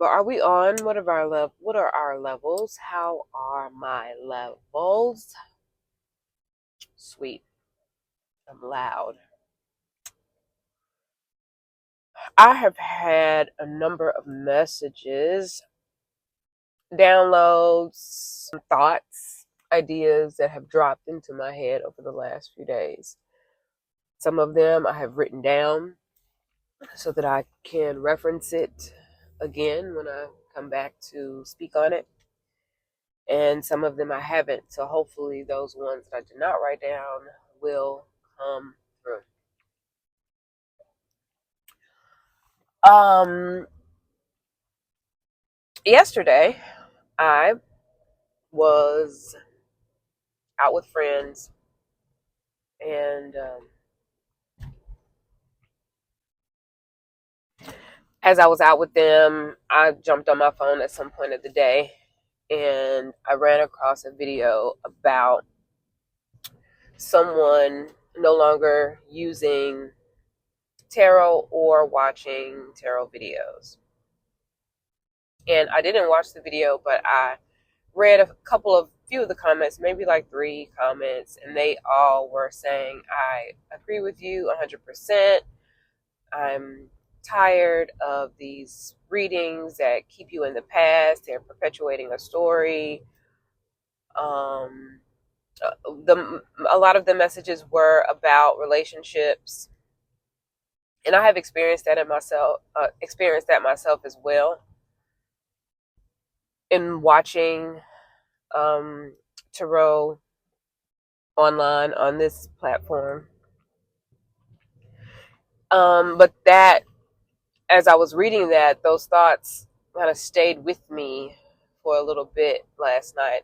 But are we on? What are our levels? How are my levels? Sweet. I'm loud. I have had a number of messages, downloads, thoughts, ideas that have dropped into my head over the last few days. Some of them I have written down so that I can reference it again when I come back to speak on it. And some of them I haven't. So hopefully those ones that I did not write down will come through. Yesterday I was out with friends, and as I was out with them, I jumped on my phone at some point of the day, and I ran across a video about someone no longer using tarot or watching tarot videos. And I didn't watch the video, but I read few of the comments, maybe like 3 comments, and they all were saying, I agree with you 100%. I'm tired of these readings that keep you in the past. They're perpetuating a story. A lot of the messages were about relationships, and I have experienced that myself as well in watching tarot online on this platform. But that, as I was reading that, those thoughts kind of stayed with me for a little bit last night,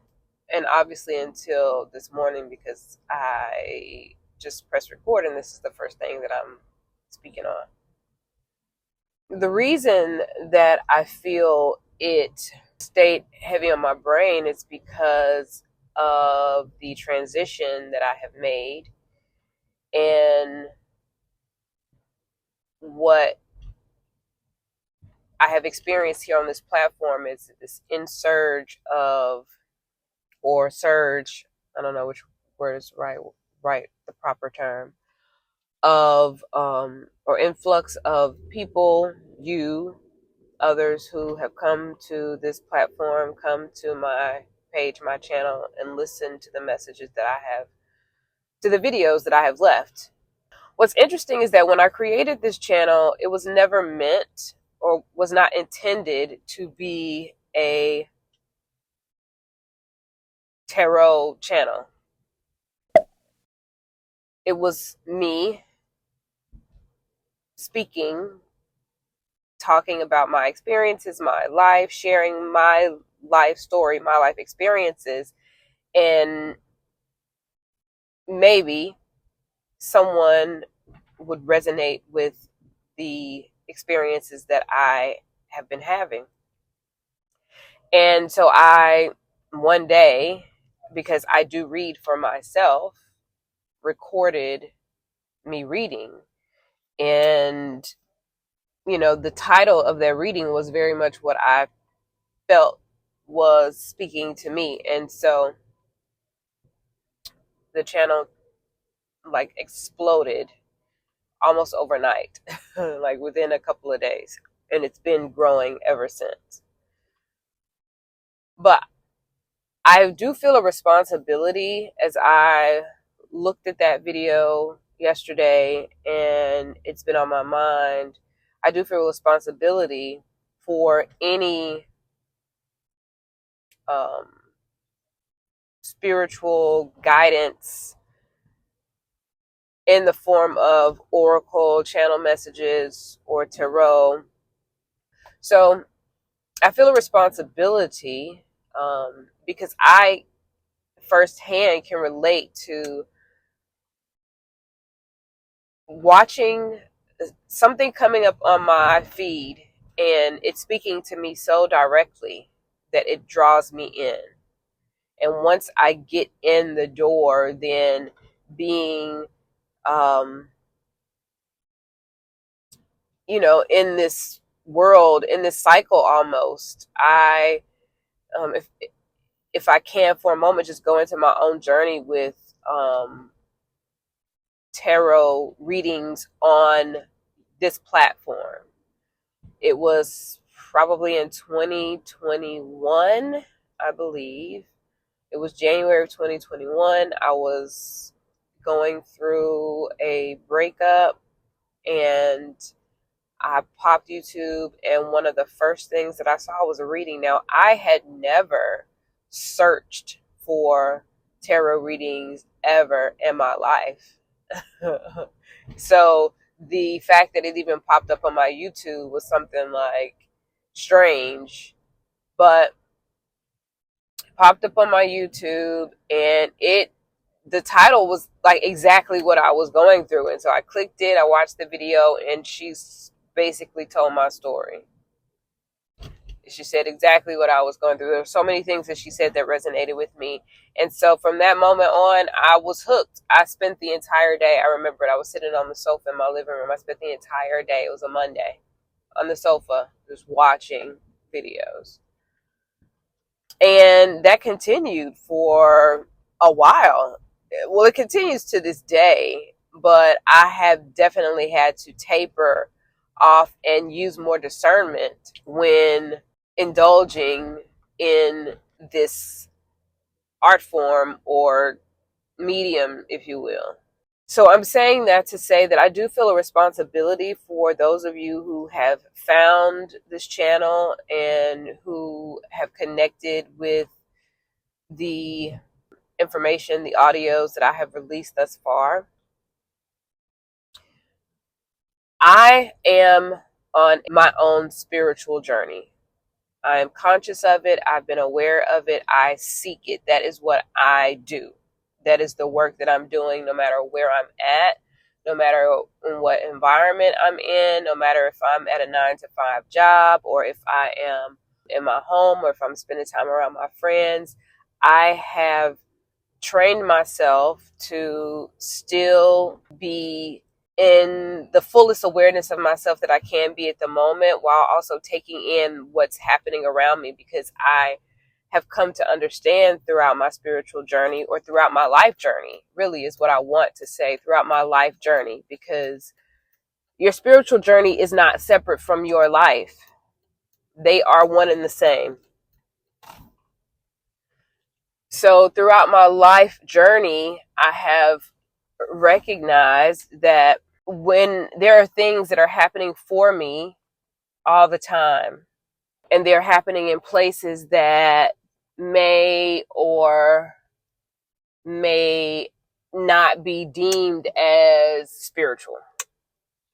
and obviously until this morning, because I just pressed record and this is the first thing that I'm speaking on. The reason that I feel it stayed heavy on my brain is because of the transition that I have made, and what I have experienced here on this platform is this surge, I don't know which word is the proper term, of or influx of people, others who have come to this platform, come to my page, my channel, and listen to the messages that I have, to the videos that I have left. What's interesting is that when I created this channel, it was never meant or was not intended to be a tarot channel. It was me speaking, talking about my experiences, my life, sharing my life story, my life experiences, and maybe someone would resonate with the experiences that I have been having. And so one day, because I do read for myself, recorded me reading. And, the title of that reading was very much what I felt was speaking to me. And so the channel exploded almost overnight, like within a couple of days. And it's been growing ever since. But I do feel a responsibility, as I looked at that video yesterday and it's been on my mind. I do feel a responsibility for any spiritual guidance in the form of oracle, channel messages, or tarot. So I feel a responsibility because I firsthand can relate to watching something coming up on my feed and it's speaking to me so directly that it draws me in. And once I get in the door, then being, in this world, in this cycle almost. I if I can for a moment just go into my own journey with tarot readings on this platform. It was probably in 2021, I believe. It was January of 2021. I was going through a breakup, and I popped YouTube, and one of the first things that I saw was a reading. Now, I had never searched for tarot readings ever in my life. So the fact that it even popped up on my YouTube was something like strange, but it popped up on my YouTube, and the title was like exactly what I was going through. And so I clicked it, I watched the video, and she's basically told my story. She said exactly what I was going through. There were so many things that she said that resonated with me. And so from that moment on, I was hooked. I spent the entire day. I remembered I was sitting on the sofa in my living room. I spent the entire day. It was a Monday, on the sofa, just watching videos. And that continued for a while. Well, it continues to this day, but I have definitely had to taper off and use more discernment when indulging in this art form or medium, if you will. So I'm saying that to say that I do feel a responsibility for those of you who have found this channel and who have connected with the information, the audios that I have released thus far. I am on my own spiritual journey. I am conscious of it. I've been aware of it. I seek it. That is what I do. That is the work that I'm doing, no matter where I'm at, no matter in what environment I'm in, no matter if I'm at a 9-to-5 job or if I am in my home or if I'm spending time around my friends. I have trained myself to still be in the fullest awareness of myself that I can be at the moment, while also taking in what's happening around me, because I have come to understand throughout my spiritual journey, or throughout my life journey, really is what I want to say, throughout my life journey, because your spiritual journey is not separate from your life. They are one and the same. So throughout my life journey, I have recognized that when there are things that are happening for me all the time, and they're happening in places that may or may not be deemed as spiritual,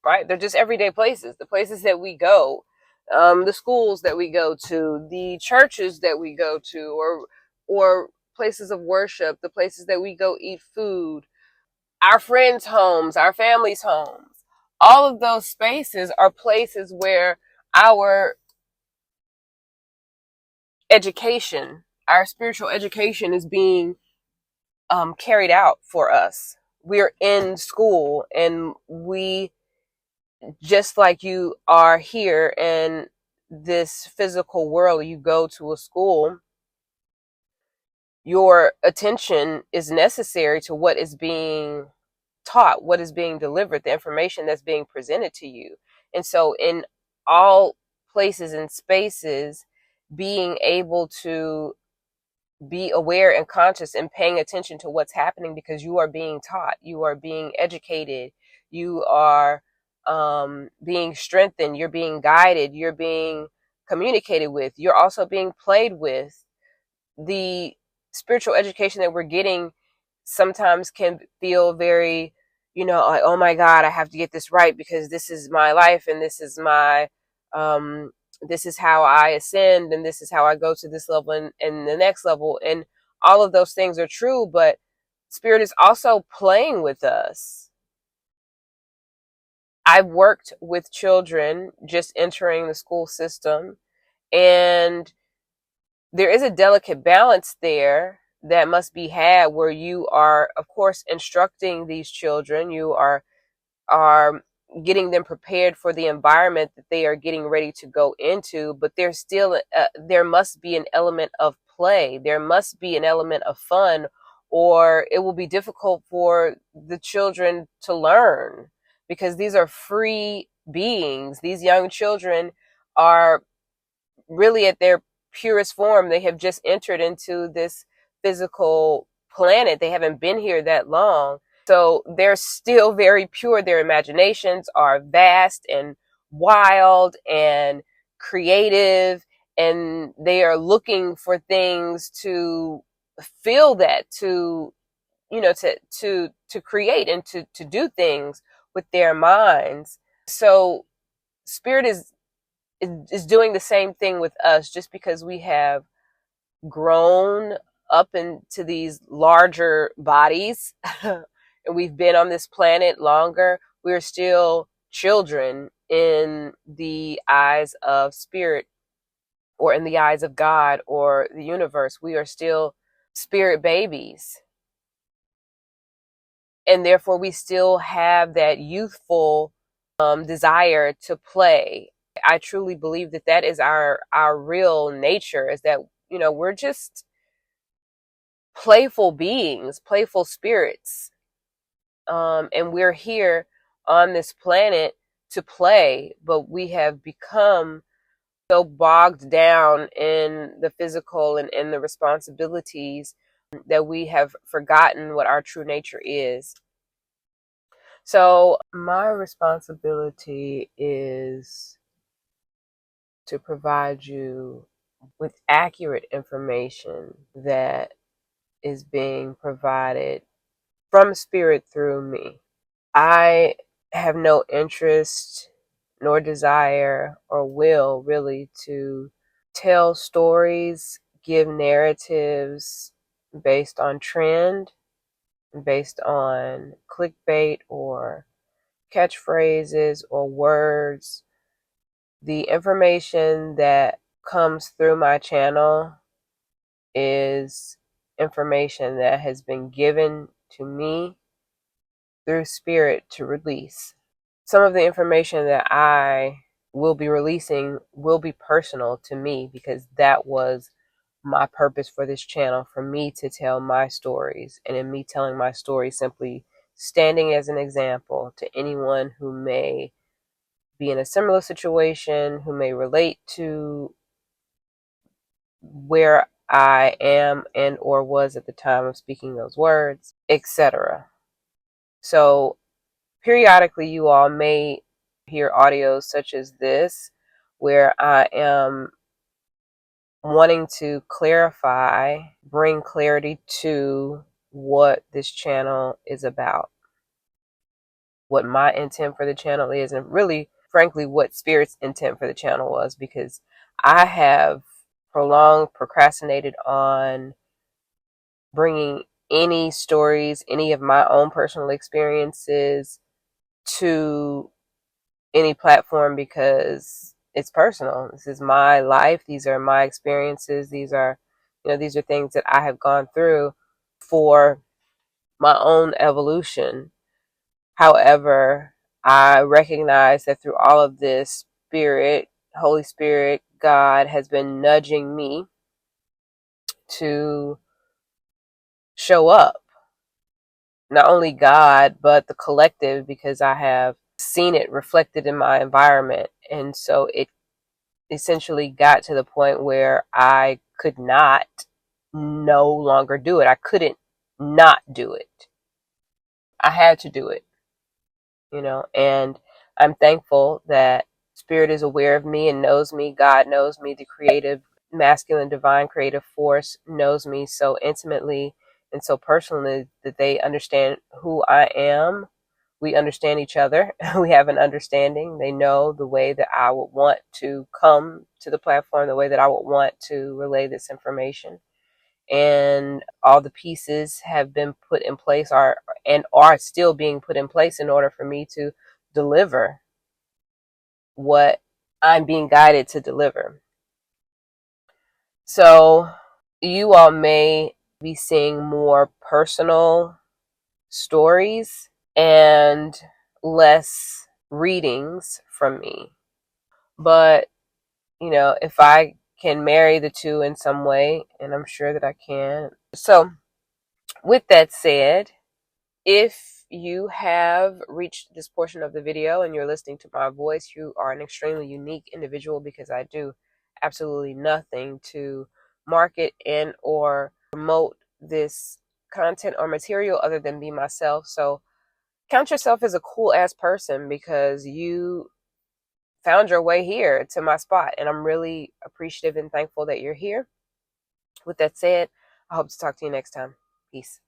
right? They're just everyday places, the places that we go, the schools that we go to, the churches that we go to, or places of worship, the places that we go eat food, our friends' homes, our families' homes. All of those spaces are places where our education, our spiritual education, is being carried out for us. We're in school, and we, just like you are here in this physical world, you go to a school, your attention is necessary to what is being taught, what is being delivered, the information that's being presented to you. And so in all places and spaces, being able to be aware and conscious and paying attention to what's happening, because you are being taught, you are being educated, you are being strengthened, you're being guided, you're being communicated with, you're also being played with. The spiritual education that we're getting sometimes can feel very, like, oh my God, I have to get this right because this is my life, and this is my, this is how I ascend, and this is how I go to this level and the next level. And all of those things are true, but Spirit is also playing with us. I've worked with children just entering the school system, and there is a delicate balance there that must be had, where you are, of course, instructing these children. You are getting them prepared for the environment that they are getting ready to go into, but there's still there must be an element of play. There must be an element of fun, or it will be difficult for the children to learn, because these are free beings. These young children are really at their purest form. They have just entered into this physical planet. They haven't been here that long. So they're still very pure. Their imaginations are vast and wild and creative, and they are looking for things to feel that, to, you know, to create and to do things with their minds. So spirit is doing the same thing with us. Just because we have grown up into these larger bodies and we've been on this planet longer, we're still children in the eyes of spirit, or in the eyes of God or the universe. We are still spirit babies, and therefore we still have that youthful desire to play. I truly believe that that is our real nature, is that, you know, we're just playful beings, playful spirits. And we're here on this planet to play, but we have become so bogged down in the physical and in the responsibilities that we have forgotten what our true nature is. So my responsibility is to provide you with accurate information that is being provided from spirit through me. I have no interest nor desire or will really to tell stories, give narratives based on trend, based on clickbait or catchphrases or words. The information that comes through my channel is information that has been given to me through spirit to release. Some of the information that I will be releasing will be personal to me, because that was my purpose for this channel, for me to tell my stories, and in me telling my stories, simply standing as an example to anyone who may be in a similar situation, who may relate to where I am and or was at the time of speaking those words, etc. So periodically you all may hear audios such as this, where I am wanting to clarify, bring clarity to what this channel is about, what my intent for the channel is, and really, frankly, what Spirit's intent for the channel was, because I have procrastinated on bringing any stories, any of my own personal experiences to any platform, because it's personal. This is my life. These are my experiences. These are, these are things that I have gone through for my own evolution. However, I recognize that through all of this, Spirit, Holy Spirit, God has been nudging me to show up. Not only God, but the collective, because I have seen it reflected in my environment. And so it essentially got to the point where I could not no longer do it. I couldn't not do it. I had to do it, and I'm thankful that Spirit is aware of me and knows me. God knows me. The creative, masculine, divine creative force knows me so intimately and so personally that they understand who I am. We understand each other. We have an understanding. They know the way that I would want to come to the platform, the way that I would want to relay this information. And all the pieces have been put in place, are still being put in place, in order for me to deliver what I'm being guided to deliver. So you all may be seeing more personal stories and less readings from me. But, you know, if I can marry the two in some way, and I'm sure that I can. So, with that said, if you have reached this portion of the video and you're listening to my voice, you are an extremely unique individual, because I do absolutely nothing to market and or promote this content or material other than be myself. So count yourself as a cool ass person, because you found your way here to my spot, and I'm really appreciative and thankful that you're here. With that said, I hope to talk to you next time. Peace.